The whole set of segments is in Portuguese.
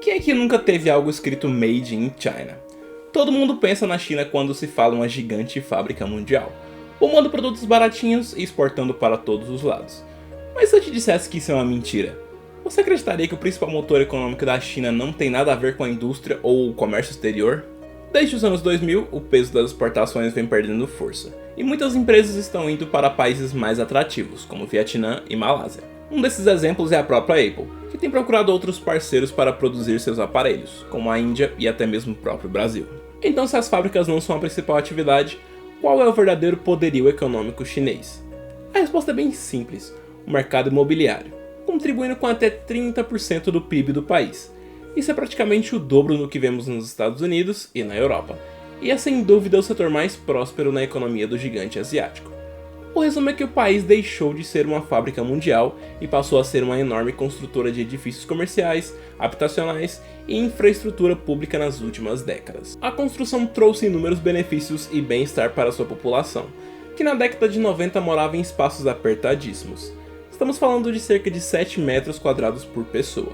Quem é que nunca teve algo escrito Made in China? Todo mundo pensa na China quando se fala uma gigante fábrica mundial, bombando produtos baratinhos e exportando para todos os lados. Mas se eu te dissesse que isso é uma mentira, você acreditaria que o principal motor econômico da China não tem nada a ver com a indústria ou o comércio exterior? Desde os anos 2000, o peso das exportações vem perdendo força, e muitas empresas estão indo para países mais atrativos, como Vietnã e Malásia. Um desses exemplos é a própria Apple, que tem procurado outros parceiros para produzir seus aparelhos, como a Índia e até mesmo o próprio Brasil. Então, se as fábricas não são a principal atividade, qual é o verdadeiro poderio econômico chinês? A resposta é bem simples: o mercado imobiliário, contribuindo com até 30% do PIB do país. Isso é praticamente o dobro do que vemos nos Estados Unidos e na Europa, e é sem dúvida o setor mais próspero na economia do gigante asiático. O resumo é que o país deixou de ser uma fábrica mundial e passou a ser uma enorme construtora de edifícios comerciais, habitacionais e infraestrutura pública nas últimas décadas. A construção trouxe inúmeros benefícios e bem-estar para sua população, que na década de 90 morava em espaços apertadíssimos. Estamos falando de cerca de 7 metros quadrados por pessoa.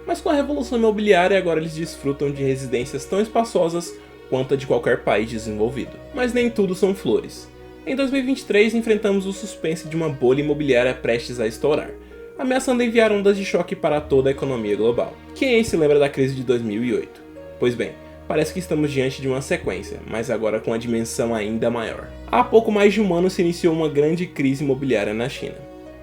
Mas com a revolução imobiliária, agora eles desfrutam de residências tão espaçosas quanto a de qualquer país desenvolvido. Mas nem tudo são flores. Em 2023, enfrentamos o suspense de uma bolha imobiliária prestes a estourar, ameaçando enviar ondas de choque para toda a economia global. Quem aí se lembra da crise de 2008? Pois bem, parece que estamos diante de uma sequência, mas agora com uma dimensão ainda maior. Há pouco mais de um ano se iniciou uma grande crise imobiliária na China.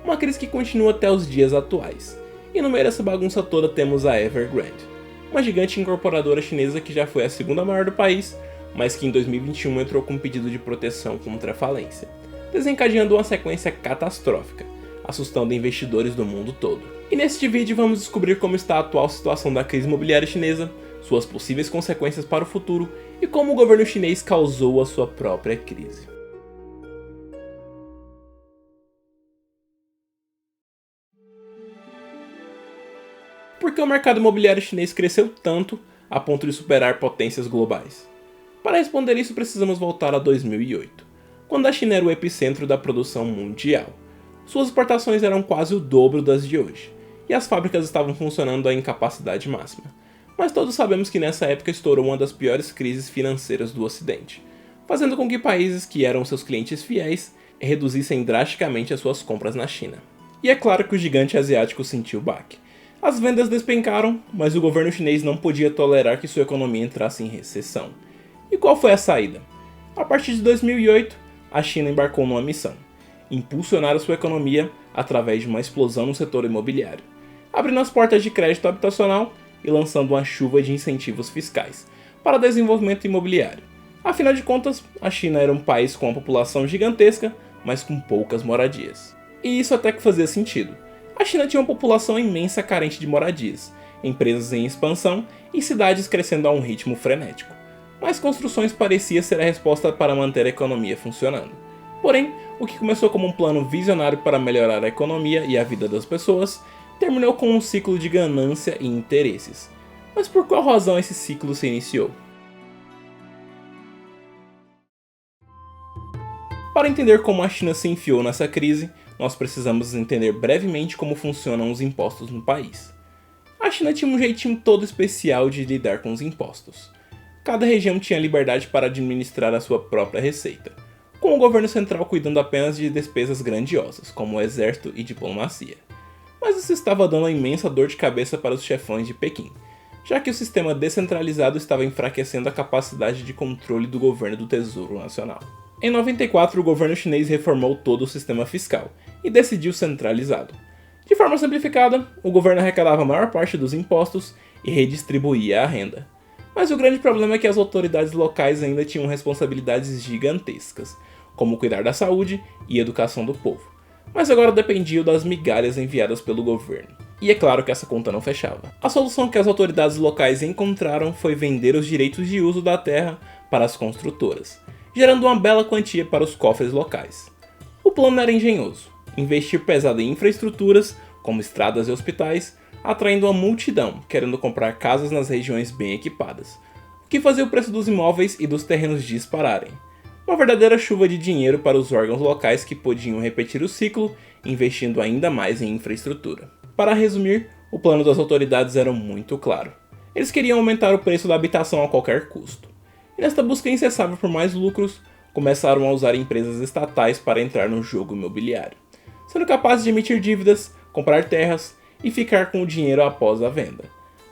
Uma crise que continua até os dias atuais. E no meio dessa bagunça toda temos a Evergrande, uma gigante incorporadora chinesa que já foi a segunda maior do país, mas que em 2021 entrou com um pedido de proteção contra a falência, desencadeando uma sequência catastrófica, assustando investidores do mundo todo. E neste vídeo vamos descobrir como está a atual situação da crise imobiliária chinesa, suas possíveis consequências para o futuro e como o governo chinês causou a sua própria crise. Por que o mercado imobiliário chinês cresceu tanto a ponto de superar potências globais? Para responder isso, precisamos voltar a 2008, quando a China era o epicentro da produção mundial. Suas exportações eram quase o dobro das de hoje, e as fábricas estavam funcionando à incapacidade máxima. Mas todos sabemos que nessa época estourou uma das piores crises financeiras do Ocidente, fazendo com que países que eram seus clientes fiéis reduzissem drasticamente as suas compras na China. E é claro que o gigante asiático sentiu o baque. As vendas despencaram, mas o governo chinês não podia tolerar que sua economia entrasse em recessão. E qual foi a saída? A partir de 2008, a China embarcou numa missão: impulsionar a sua economia através de uma explosão no setor imobiliário, abrindo as portas de crédito habitacional e lançando uma chuva de incentivos fiscais para desenvolvimento imobiliário. Afinal de contas, a China era um país com uma população gigantesca, mas com poucas moradias. E isso até que fazia sentido. A China tinha uma população imensa carente de moradias, empresas em expansão e cidades crescendo a um ritmo frenético. Mas construções parecia ser a resposta para manter a economia funcionando. Porém, o que começou como um plano visionário para melhorar a economia e a vida das pessoas, terminou com um ciclo de ganância e interesses. Mas por qual razão esse ciclo se iniciou? Para entender como a China se enfiou nessa crise, nós precisamos entender brevemente como funcionam os impostos no país. A China tinha um jeitinho todo especial de lidar com os impostos. Cada região tinha liberdade para administrar a sua própria receita, com o governo central cuidando apenas de despesas grandiosas, como o exército e diplomacia. Mas isso estava dando uma imensa dor de cabeça para os chefões de Pequim, já que o sistema descentralizado estava enfraquecendo a capacidade de controle do governo do Tesouro Nacional. Em 94, o governo chinês reformou todo o sistema fiscal e decidiu centralizado. De forma simplificada, o governo arrecadava a maior parte dos impostos e redistribuía a renda. Mas o grande problema é que as autoridades locais ainda tinham responsabilidades gigantescas, como cuidar da saúde e educação do povo, mas agora dependiam das migalhas enviadas pelo governo. E é claro que essa conta não fechava. A solução que as autoridades locais encontraram foi vender os direitos de uso da terra para as construtoras, gerando uma bela quantia para os cofres locais. O plano era engenhoso: investir pesado em infraestruturas, como estradas e hospitais, atraindo uma multidão querendo comprar casas nas regiões bem equipadas, o que fazia o preço dos imóveis e dos terrenos dispararem. Uma verdadeira chuva de dinheiro para os órgãos locais que podiam repetir o ciclo, investindo ainda mais em infraestrutura. Para resumir, o plano das autoridades era muito claro: Eles queriam aumentar o preço da habitação a qualquer custo. E nesta busca incessável por mais lucros, começaram a usar empresas estatais para entrar no jogo imobiliário, sendo capazes de emitir dívidas, comprar terras e ficar com o dinheiro após a venda,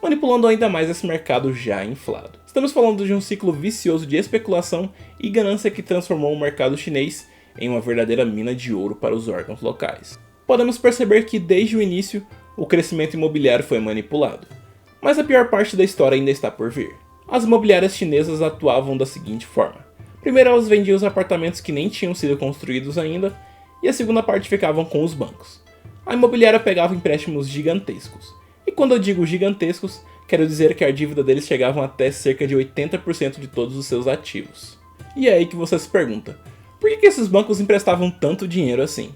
manipulando ainda mais esse mercado já inflado. Estamos falando de um ciclo vicioso de especulação e ganância que transformou o mercado chinês em uma verdadeira mina de ouro para os órgãos locais. Podemos perceber que desde o início, o crescimento imobiliário foi manipulado. Mas a pior parte da história ainda está por vir. As imobiliárias chinesas atuavam da seguinte forma. Primeiro, elas vendiam os apartamentos que nem tinham sido construídos ainda, e a segunda parte ficavam com os bancos. A imobiliária pegava empréstimos gigantescos. E quando eu digo gigantescos, quero dizer que a dívida deles chegavam até cerca de 80% de todos os seus ativos. E é aí que você se pergunta, por que esses bancos emprestavam tanto dinheiro assim?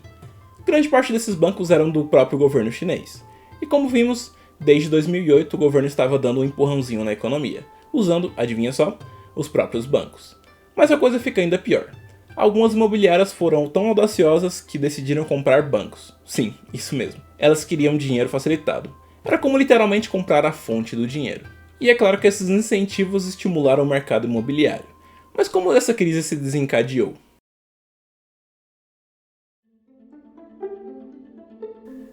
Grande parte desses bancos eram do próprio governo chinês. E como vimos, desde 2008 o governo estava dando um empurrãozinho na economia, usando, adivinha só, os próprios bancos. Mas a coisa fica ainda pior. Algumas imobiliárias foram tão audaciosas que decidiram comprar bancos. Sim, isso mesmo. Elas queriam dinheiro facilitado. Era como literalmente comprar a fonte do dinheiro. E é claro que esses incentivos estimularam o mercado imobiliário. Mas como essa crise se desencadeou?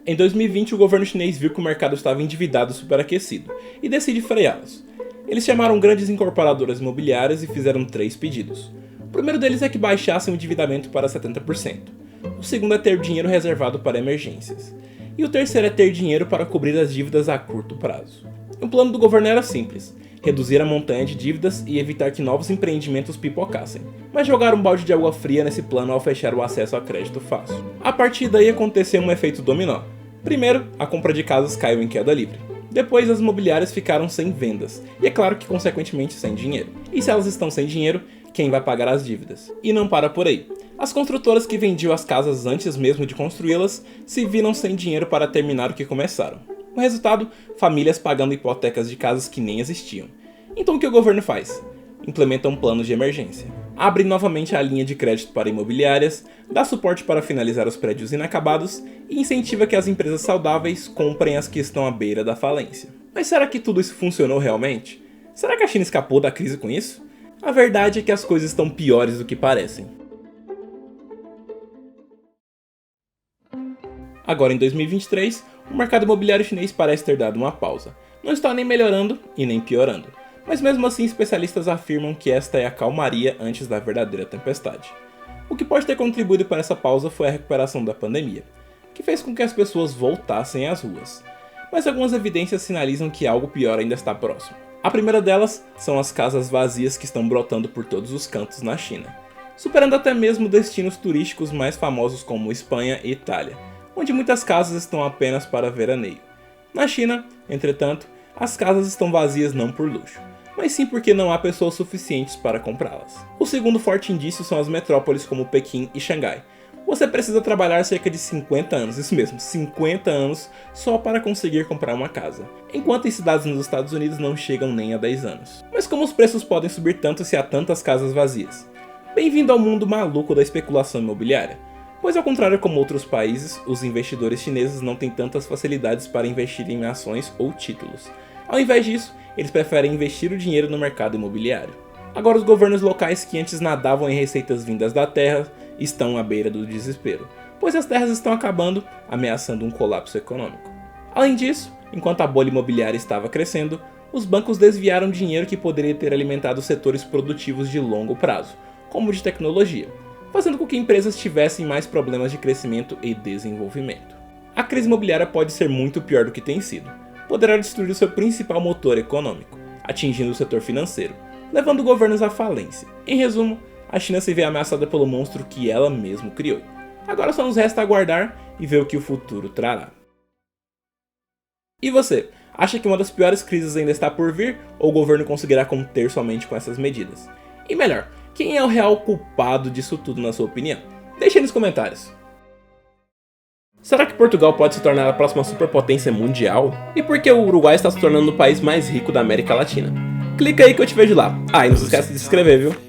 Em 2020, o governo chinês viu que o mercado estava endividado e superaquecido, e decide freá-los. Eles chamaram grandes incorporadoras imobiliárias e fizeram 3 pedidos. O primeiro deles é que baixassem o endividamento para 70%. O segundo é ter dinheiro reservado para emergências. E o terceiro é ter dinheiro para cobrir as dívidas a curto prazo. O plano do governo era simples: reduzir a montanha de dívidas e evitar que novos empreendimentos pipocassem. Mas jogaram um balde de água fria nesse plano ao fechar o acesso a crédito fácil. A partir daí aconteceu um efeito dominó. Primeiro, a compra de casas caiu em queda livre. Depois, as imobiliárias ficaram sem vendas, e é claro que consequentemente sem dinheiro. E se elas estão sem dinheiro, quem vai pagar as dívidas? E não para por aí. As construtoras que vendiam as casas antes mesmo de construí-las se viram sem dinheiro para terminar o que começaram. O resultado, famílias pagando hipotecas de casas que nem existiam. Então o que o governo faz? Implementa um plano de emergência. Abre novamente a linha de crédito para imobiliárias, dá suporte para finalizar os prédios inacabados e incentiva que as empresas saudáveis comprem as que estão à beira da falência. Mas será que tudo isso funcionou realmente? Será que a China escapou da crise com isso? A verdade é que as coisas estão piores do que parecem. Agora em 2023, o mercado imobiliário chinês parece ter dado uma pausa. Não está nem melhorando e nem piorando. Mas mesmo assim, especialistas afirmam que esta é a calmaria antes da verdadeira tempestade. O que pode ter contribuído para essa pausa foi a recuperação da pandemia, que fez com que as pessoas voltassem às ruas. Mas algumas evidências sinalizam que algo pior ainda está próximo. A primeira delas são as casas vazias que estão brotando por todos os cantos na China, superando até mesmo destinos turísticos mais famosos como Espanha e Itália, onde muitas casas estão apenas para veraneio. Na China, entretanto, as casas estão vazias não por luxo, mas sim porque não há pessoas suficientes para comprá-las. O segundo forte indício são as metrópoles como Pequim e Xangai. Você precisa trabalhar cerca de 50 anos, isso mesmo, 50 anos, só para conseguir comprar uma casa, enquanto em cidades nos Estados Unidos não chegam nem a 10 anos. Mas como os preços podem subir tanto se há tantas casas vazias? Bem-vindo ao mundo maluco da especulação imobiliária. Pois ao contrário como outros países, os investidores chineses não têm tantas facilidades para investir em ações ou títulos. Ao invés disso, eles preferem investir o dinheiro no mercado imobiliário. Agora os governos locais que antes nadavam em receitas vindas da terra estão à beira do desespero, pois as terras estão acabando, ameaçando um colapso econômico. Além disso, enquanto a bolha imobiliária estava crescendo, os bancos desviaram dinheiro que poderia ter alimentado setores produtivos de longo prazo, como o de tecnologia, fazendo com que empresas tivessem mais problemas de crescimento e desenvolvimento. A crise imobiliária pode ser muito pior do que tem sido. Poderá destruir o seu principal motor econômico, atingindo o setor financeiro, levando governos à falência. Em resumo, a China se vê ameaçada pelo monstro que ela mesma criou. Agora só nos resta aguardar e ver o que o futuro trará. E você, acha que uma das piores crises ainda está por vir ou o governo conseguirá conter somente com essas medidas? E melhor, quem é o real culpado disso tudo na sua opinião? Deixe aí nos comentários. Será que Portugal pode se tornar a próxima superpotência mundial? E por que o Uruguai está se tornando o país mais rico da América Latina? Clica aí que eu te vejo lá. Ah, e não se esqueça de se inscrever, viu?